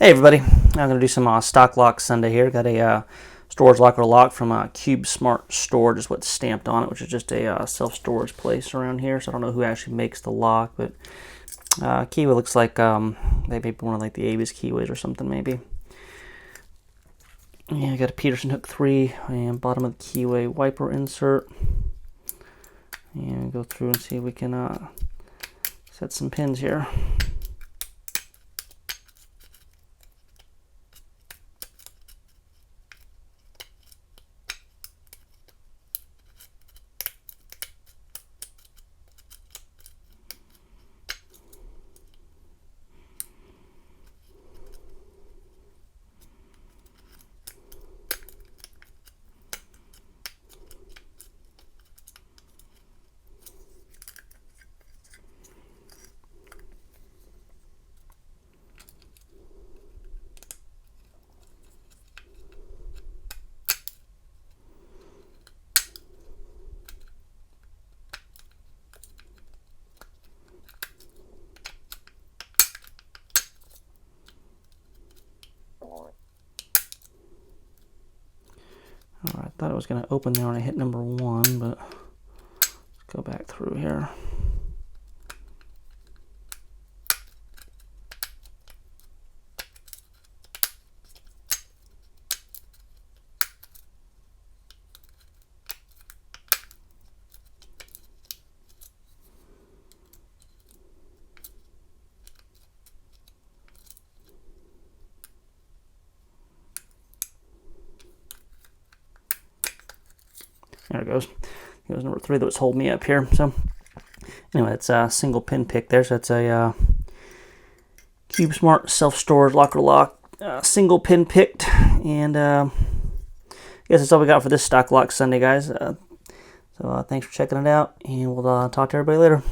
Hey everybody, I'm going to do some stock lock Sunday here. Got a storage locker lock from Cube Smart Storage is what's stamped on it, which is just a self-storage place around here. So I don't know who actually makes the lock, but keyway looks like maybe one of like the Avis keyways or something maybe. Yeah, I got a Peterson hook 3 and bottom of the keyway wiper insert. And go through and see if we can set some pins here. Alright, I thought it was going to open there when I hit number 1, but let's go back through here. There it goes. Here's number 3 that was holding me up here. So anyway, it's a single pin pick there. So it's a Cube Smart self-storage locker lock, single pin picked. And I guess that's all we got for this stock lock Sunday, guys. So thanks for checking it out, and we'll talk to everybody later.